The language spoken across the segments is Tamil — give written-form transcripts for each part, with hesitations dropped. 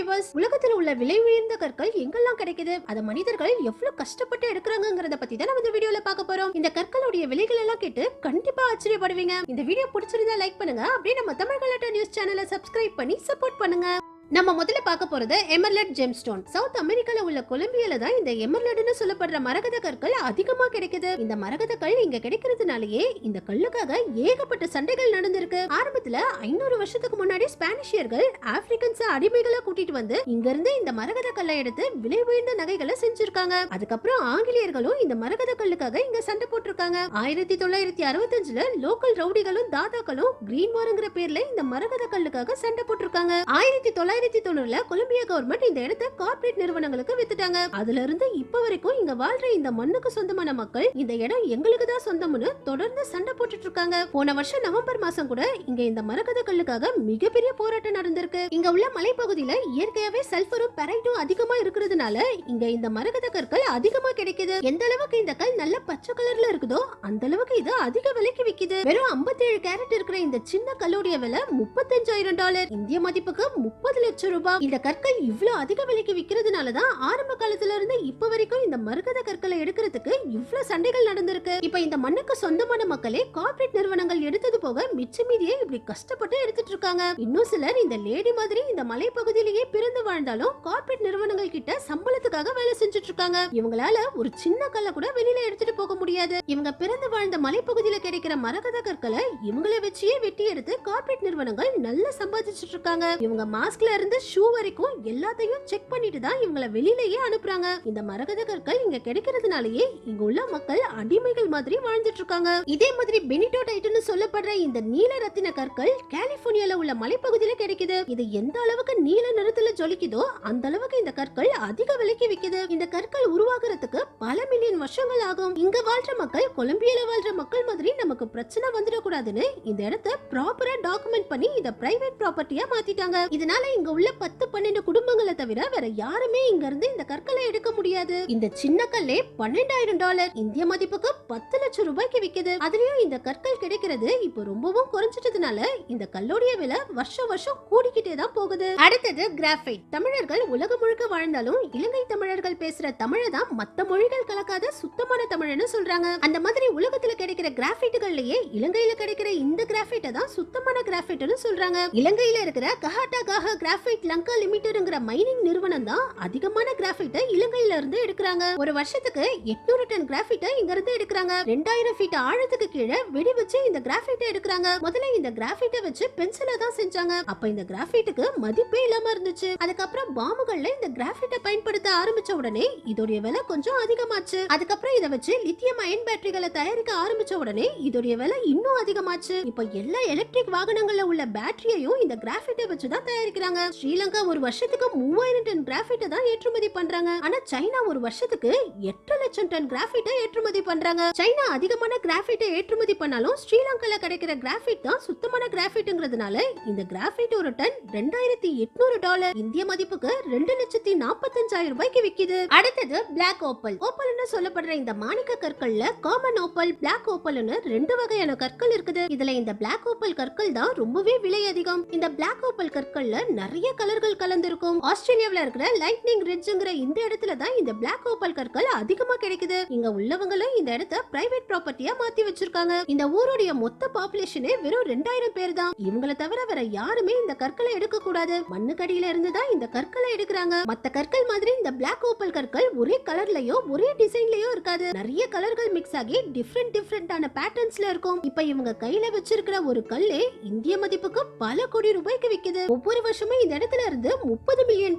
வியூவர்ஸ், உலகத்தில் உள்ள விலை உயர்ந்த கற்கள் எங்கெல்லாம் கிடைக்குது, அத மனிதர்கள் எவ்வளவு கஷ்டப்பட்டு எடுக்கிறாங்கங்கறத பத்தி தான் நம்ம இந்த வீடியோல பார்க்க போறோம். இந்த கற்களுடைய விலைகள் எல்லாம் கேட்டு கண்டிப்பா ஆச்சரியப்படுவீங்க. இந்த வீடியோ பிடிச்சிருந்தா லைக் பண்ணுங்க. அப்படியே நம்ம தமிழ் கலாட்டா நியூஸ் சேனலை சப்ஸ்கிரைப் பண்ணி சப்போர்ட் பண்ணுங்க. நம்ம முதல்ல பார்க்க போறது எமர்லட் ஜெம்ஸ்டோன். சவுத் அமெரிக்கால உள்ள கொலம்பியால தான் இந்த எமர்லட்னு சொல்லப்படுற மரகத கற்கள் அதிகமா கிடைக்குது. இந்த மரகத கல் இங்க கிடைக்கிறதுனாலயே இந்த கல்லுக்காக ஏகப்பட்ட சண்டைகள் நடந்திருக்கு. ஆரம்பத்துல 500 வருஷத்துக்கு முன்னாடி ஸ்பானிஷியர்கள் ஆப்பிரிக்கன்ஸ் அடிமைகளை கூட்டிட்டு வந்து இங்க இருந்து இந்த மரகத கல்லை எடுத்து விலை உயர்ந்த நகைகளை செஞ்சிருக்காங்க. அதுக்கப்புறம் ஆங்கிலேயர்களும் இந்த மரகத கல்லுக்காக இங்க சண்டை போட்டிருக்காங்க. 1965ல லோக்கல் ரவுடிகளும் தாதாக்களும் கிரீன் வார்ங்கிற பேர்ல இந்த மரகத கல்லுக்காக சண்டை போட்டிருக்காங்க. 1990ல கொலம்பியா கவர்மெண்ட் இந்த இடத்தை கார்ப்பரேட் நிறுவனங்களுக்கு வித்துட்டாங்க. அதுல இருந்து இப்ப வரைக்கும் இங்க வாழ்ற இந்த மண்ணுக்கு சொந்தமான மக்கள் இந்த இடம் எங்களுக்கு தான் சொந்தம்னு தொடர்ந்து சண்டை போட்டுட்டு இருக்காங்க. போன வருஷம் நவம்பர் மாசம் கூட இங்க இந்த மரகத கல்லுக்காக மிகப்பெரிய போராட்டம் நடந்திருக்கு. இங்க உள்ள மலைப்பகுதியில இயற்கையாவே சல்பரும் பெரைட்டும் அதிகமா இருக்கிறதுனால இங்க இந்த மரகத கற்கள் அதிகமா கிடைக்குது. எந்த அளவுக்கு இந்த கல் நல்ல பச்சை கலர்ல இருக்குதோ அந்த அளவுக்கு இது அதிக விலைக்கு விக்குது. வெறும் 57 கேரட் இருக்கிற இந்த சின்ன கல்லுடைய விலை $35,000, இந்திய மதிப்புக்கு 30 லட்சம் ரூபாய். இந்த கற்கள் இவ்வளவு அதிக விலைக்கு விக்கிறதுனாலதான் ஆரம்ப காலத்துல இருந்து இப்ப வரைக்கும் இந்த மரகத கற்களை எடுக்கிறதுக்கு இவ்வளவு சண்டைகள் நடந்திருக்கு. இப்ப இந்த மண்ணுக்கு சொந்தமான மக்களே கார்ப்பரேட் நிறுவனங்கள் எடுத்தது போக மிச்ச மீதியை இப்படி கஷ்டப்பட்டு எடுத்துட்டு இருக்காங்க. இன்னும் சிலர் இந்த லேடி மாதிரி இந்த மலைப்பகுதியிலேயே பிறந்து வாழ்ந்தாலும் கார்ப்பரேட் நிறுவனங்கள் கிட்ட சம்பளத்துக்காக வேலை செஞ்சுட்டு இருக்காங்க. இவங்களால ஒரு சின்ன கல்ல கூட வெளியில எடுத்துட்டு போக முடியாது. இவங்க பிறந்து வாழ்ந்த மலைப்பகுதியில கிடைக்கிற மரகத கற்களை இவங்களை வச்சே வெட்டி எடுத்து கார்ப்பரேட் நிறுவனங்கள் நல்லா சம்பாதிச்சுட்டு இருக்காங்க. இவங்க மாஸ்க்ல இருந்து ஷூ வரைக்கும் எல்லாத்தையும் செக் பண்ணிட்டு தான் இவங்களை வெளியிலேயே அனுப்புறாங்க. இந்த மரகத கற்கள் இங்க கிடைக்கிறதுனாலயே இங்க உள்ள மக்கள் அடிமைகள் மாதிரி வாழ்ந்துட்டு இருக்காங்க. இதே மாதிரி பெனிட்டோ டைட்னு சொல்லப்படுற இந்த நீல ரத்தின கற்கள் கலிபோர்னியால உள்ள மலைப்பகுதியில கிடைக்குது. இது எந்த அளவுக்கு நீல நிறத்துல ஜொலிக்குதோ அந்த அளவுக்கு இந்த கற்கள் அதிக விலைக்கு விக்குது. இந்த கற்கள் உருவாக்குறதுக்கு பல மில்லியன் வருஷங்கள் ஆகும். இங்க வாழ்ற மக்கள் கொலம்பியால வாழ்ற மக்கள் மாதிரி நமக்கு பிரச்சனை வந்துடக்கூடாதுன்னு இந்த இடத்தை ப்ராப்பரா டாக்குமெண்ட் பண்ணி இத பிரைவேட் ப்ராப்பர்ட்டியா மாத்திட்டாங்க. இதனால இங்க உள்ள 10-12 குடும்பங்களை தவிர வேற யாருமே இங்க இருந்து இந்த கற்களை எடுக்க முடியாது. இந்த சின்ன கல்லே $12,000, இந்திய மதிப்புக்கு 10 லட்சம் ரூபாய்க்கு விக்குது. அதுலயும் இந்த கற்கள் கிடைக்கிறது இப்ப ரொம்பவும் குறைஞ்சிட்டதுனால இந்த கல்லோடைய விலை வருஷம் வருஷம் கூடிக்கிட்டே தான் போகுது. அடுத்தது கிராஃபைட். தமிழர்கள் உலகம் முழுக்க வாழ்ந்தாலும் இலங்கை தமிழர்கள் பேசுற தமிழை தான் மத்த மொழிகள் கலக்காத சுத்தமான தமிழ்னு சொல்றாங்க. அந்த மாதிரி உலகத்துல கிடைக்கிற கிராஃபைட்டுகள்லயே இலங்கையில கிடைக்கிற இந்த கிராஃபைட்டை தான் சுத்தமான கிராஃபைட்னு சொல்றாங்க. இலங்கையில இருக்கிற கஹாட்டா காஹா கிராஃபைட் லங்கா லிமிடெட்ங்கிற மைனிங் நிறுவனம் தான் அதிகமான கிராஃபைட்டை இலங்கையில இருந்து எடுக்கறாங்க. ஒரு வருஷத்துக்கு 800 டன் கிராஃபைட்டை இங்க இருந்து எடுக்கறாங்க. 2000 ஃபீட் ஆழத்துக்கு கீழே வெடி வச்சு இந்த கிராஃபைட்டை எடுக்கறாங்க. முதல்ல இந்த கிராஃபைட்டை வச்சு பென்சிலை தான் செஞ்சாங்க. அப்ப இந்த கிராஃபைட்டுக்கு மதிப்பே இல்லாம இருந்துச்சு. அதுக்கப்புறம் பாம்புகள்ல இந்த கிராஃபைட்டை பயன்படுத்த ஆரம்பிச்ச உடனே இதோடைய விலை கொஞ்சம் அதிகமாச்சு. அதுக்கப்புறம் இதை வச்சு லித்தியம் அயன் பேட்டரிகளை தயாரிக்க ஆரம்பிச்ச உடனே இதோடைய விலை இன்னும் அதிகமாச்சு. இப்ப எல்லா எலக்ட்ரிக் வாகனங்கள்ல உள்ள பேட்டரியையும் இந்த கிராஃபைட்டை வச்சு தான் தயாரிக்கிறாங்க. ஸ்ரீலங்கா ஒரு வருஷத்துக்கு 3000 டன் கிராஃபைட்டை தான் ஏற்றுமதி பண்றாங்க. ஆனா சைனா ஒரு வருஷத்துக்கு 8 லட்சம் டன் கிராஃபைட்டை ஏற்றுமதி பண்றாங்க. சைனா அதிகமான கிராஃபைட்டை ஏற்றுமதி பண்ணாலும் ஸ்ரீலங்கால கிடைக்கிற கிராஃபைட் தான் சுத்தமான கிராஃபைட்ங்கிறதுனால இந்த கிராஃபைட் ஒரு டன் $2,800, இந்திய மதிப்புக்கு 2,45,000 ரூபாய்க்கு விக்குது. அடுத்தது பிளாக் ஓப்பல். ஓப்பல்னு சொல்லப்படுற இந்த மாணிக்க கற்கள்ல காமன் ஓப்பல், பிளாக் ஓப்பல்னு 2 வகையான கற்கள் இருக்குது. இதுல இந்த பிளாக் ஓப்பல் கற்கள் தான் ரொம்பவே விலை அதிகம். இந்த பிளாக் ஓப்பல் கற்கள்ல நிறைய கலர்கள் கலந்திருக்கும். ஆஸ்திரேலியாவுல இருக்கிற லைட்னிங் ரிட்ஜ்ங்கிற இந்த இடத்துல தான் இந்த பிளாக் ஓப்பல் கற்கள் அதிகமா கிடைக்குது. இங்க உள்ளவங்களும் இந்த இடத்தை பிரைவேட் ப்ராப்பர்ட்டியா மாத்தி வச்சிருக்காங்க. இந்த ஊருடைய மொத்த பாப்புலேஷனே வெறும் 2000 பேர் தான். இவங்களை தவிர வேற யாருமே இந்த கற்களை எடுக்க கூடாது. மண்ணுக்கடியில இருந்து தான் இந்த கற்களை எடுக்கிறாங்க. மத்த கற்கள் மாதிரி இந்த பிளாக் ஓப்பல் கற்கள் ஒரே கலர்லயோ ஒரே டிசைன்லயோ இருக்காது. நிறைய கலர்கள் மிக்ஸ் ஆகி டிஃபரெண்டான பேட்டர்ன்ஸ்ல இருக்கும். இப்ப இவங்க கையில வச்சிருக்கிற ஒரு கல்லே இந்திய மதிப்புக்கு பல கோடி ரூபாய்க்கு விக்குது. ஒவ்வொரு வருஷமும் இந்த இடத்துல இருந்து $30 மில்லியன்,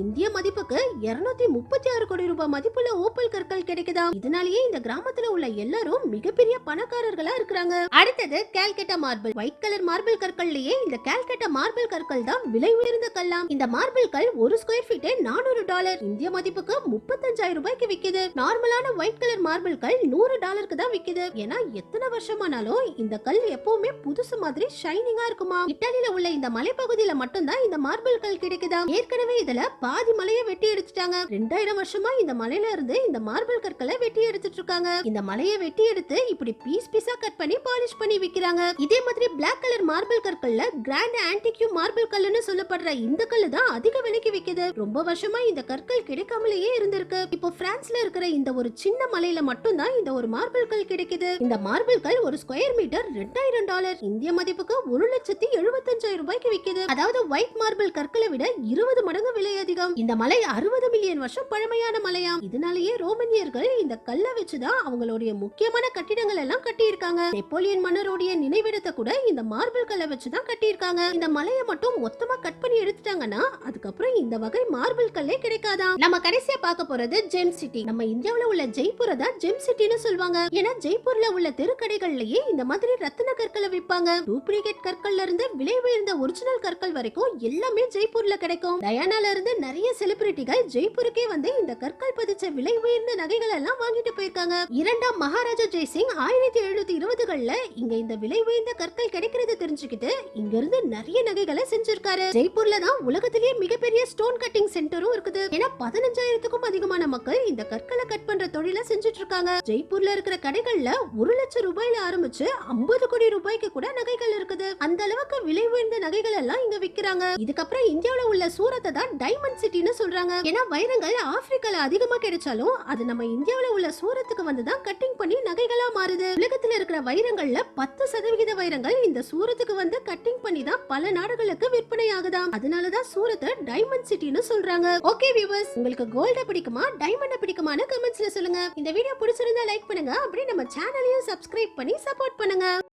இந்திய மதிப்புக்கு 236 கோடி ரூபாய் மதிப்புள்ள ஓப்பல் கற்கள் கிடைக்குதா. இதனாலேயே இந்த கிராமத்துல உள்ள எல்லாரும் மிகப்பெரிய பணக்காரர்களா இருக்காங்க. அடுத்தது Calcutta marble. White colour marble கற்கள்லயே இந்த கால்கட்டா மார்பிள் கற்கள் தான் விலை உயர்ந்த கல்லாம். இந்த மார்பிள் கல் ஒரு ஸ்கொயர் ஃபீட் $400, இந்திய மதிப்புக்கு 35,000 ரூபாய்க்கு விக்குது. நார்மலான ஒயிட் கலர் மார்பிள் கல் $100 தான் விக்குது. ஏன்னா எத்தனை வருஷமானாலும் இந்த கல் எப்பவுமே புதுசு மாதிரி ஷைனிங்கா இருக்குமா. இத்தாலியில உள்ள இந்த மலைப்பகுதியில மட்டும் தான் இந்த மார்பிள் கல் கிடைக்குதா. ஏற்கனவே இதுல பாதி மலையை வெட்டி எடுத்துட்டாங்க. 2000 வருஷமா இந்த மலையில இருந்து இந்த மார்பிள் கற்களை வெட்டி எடுத்துட்டு இருக்காங்க. இந்த மலையை வெட்டி எடுத்து இப்படி பீஸ் பீஸா கட் பண்ணி பாலிஷ் பண்ணி விக்கிறாங்க. இதே மாதிரி பிளாக் கலர் மார்பிள் கற்கள்ல கிராண்ட் ஆன்டிக்யூ மார்பிள் கல்லுன்னு சொல்லப்படுற இந்த கல்லு தான் அதிக விலைக்கு விக்குது. ரொம்ப வருஷமா இந்த கற்கள் கிடைக்காமலேயே இருந்திருக்கு. இப்போ பிரான்ஸ்ல இருக்கிற இந்த ஒரு சின்ன மலையில மட்டும் தான் இந்த ஒரு மார்பிள் கல் கிடைக்குது. இந்த மார்பிள் கல் ஒரு ஸ்கொயர் மீட்டர் $2000, இந்திய மதிப்புக்கு 1,75,000 ரூபாய்க்கு விக்குது. அதாவது ஒயிட் மார்பிள் கற்களை விட 20 மடங்கு விலை அதிகம். இந்த மலை 60 மில்லியன் வருஷம் பழமையான மலையாம். இதனாலேயே ரோமனியர்கள் இந்த கல்லை வச்சுதான் அவங்களுடைய முக்கியமான கட்டிடங்கள் எல்லாம் கட்டி இருக்காங்க. நெப்போலியன் மன்னருடைய நினைவிடத்தை கூட இந்த மார்பிள் கல்லை வச்சுதான் கட்டி இருக்காங்க. இந்த மலையை மட்டும் மொத்தமா கட் பண்ணி எடுத்துட்டாங்கன்னா அதுக்கப்புறம் இந்த வகை மார்பிள் கல்லே கிடைக்காதாம். நம்ம கடைசியா பார்க்க போறது ஜெம் சிட்டி. நம்ம இந்தியாவுல உள்ள ஜெய்ப்பூரை தான் ஜெம் சிட்டின்னு சொல்வாங்க. ஏன்னா ஜெய்ப்பூர்ல உள்ள தெருக்கடைகள்லயே இந்த மாதிரி ரத்தின கற்களை விற்பாங்க. டூப்ளிகேட் கற்கள்ல இருந்து விலை உயர்ந்த ஒரிஜினல் கற்கள் வரைக்கும் எல்லாமே ஜெய்ப்பூர்ல கிடைக்கும். டயானால இருந்து நிறைய செலிபிரிட்டிகள் ஜெய்ப்பூருக்கே வந்து இந்த கற்கள் பதிச்ச விலை உயர்ந்த நகைகள் எல்லாம் வாங்கிட்டு போயிருக்காங்க. இரண்டாம் மகாராஜா ஜெய்சிங் 1720கள்ல இங்க இந்த விலை உயர்ந்த கற்கள் கிடைக்கிறது தெரிஞ்சுக்கிட்டு இங்க இருந்து நிறைய நகைகளை செஞ்சிருக்காரு. ஜெய்ப்பூர்ல தான் உலகத்திலேயே மிகப்பெரிய ஸ்டோன் கட்டிங் சென்டரும் இருக்குது. ஏன்னா 15,000க்கும் அதிகமான மக்கள் இந்த கற்களை கட் பண்ற தொழிலை செஞ்சுட்டு இருக்காங்க. ஜெய்ப்பூர்ல இருக்கிற கடைகள்ல 1,00,000 ரூபாயில ஆரம்பிச்சு 50 கோடி ரூபாய்க்கு கூட நகைகள் இருக்குது. அந்த அளவுக்கு விலை உயர்ந்த நகைகள் எல்லாம் இங்க விக்கிறாங்க. இதுக்கப்புறம் இந்தியாவுல உள்ள சூரத்தை தான் டைமண்ட் சிட்டின்னு சொல்றாங்க. ஏன்னா வைரங்கள் ஆப்பிரிக்கால அதிகமா கிடைச்சாலும் அது நம்ம இந்தியாவுல உள்ள சூரத்துக்கு வந்துதான் கட்டிங் பண்ணி நகைகளா மாறுது. உலகத்துல இருக்கிற வைரங்கள்ல 10% வைரங்கள் இந்த சூரத்துக்கு வந்து கட்டிங் பண்ணி தான் பல நாடுகளுக்கு விற்பனை ஆகுதாம். அதனாலதான் சூரத்தை டைமண்ட் சிட்டின்னு சொல்றாங்க. ஓகே வியூவர்ஸ், உங்களுக்கு கோல்ட பிடிக்குமா டைமண்ட் பிடிக்குமான்னு கமெண்ட்ஸ்ல சொல்லுங்க. இந்த வீடியோ பிடிச்சிருந்தா லைக் பண்ணுங்க. அப்படியே நம்ம சேனலையும் சப்ஸ்கிரைப் பண்ணி சப்போர்ட் பண்ணுங்க.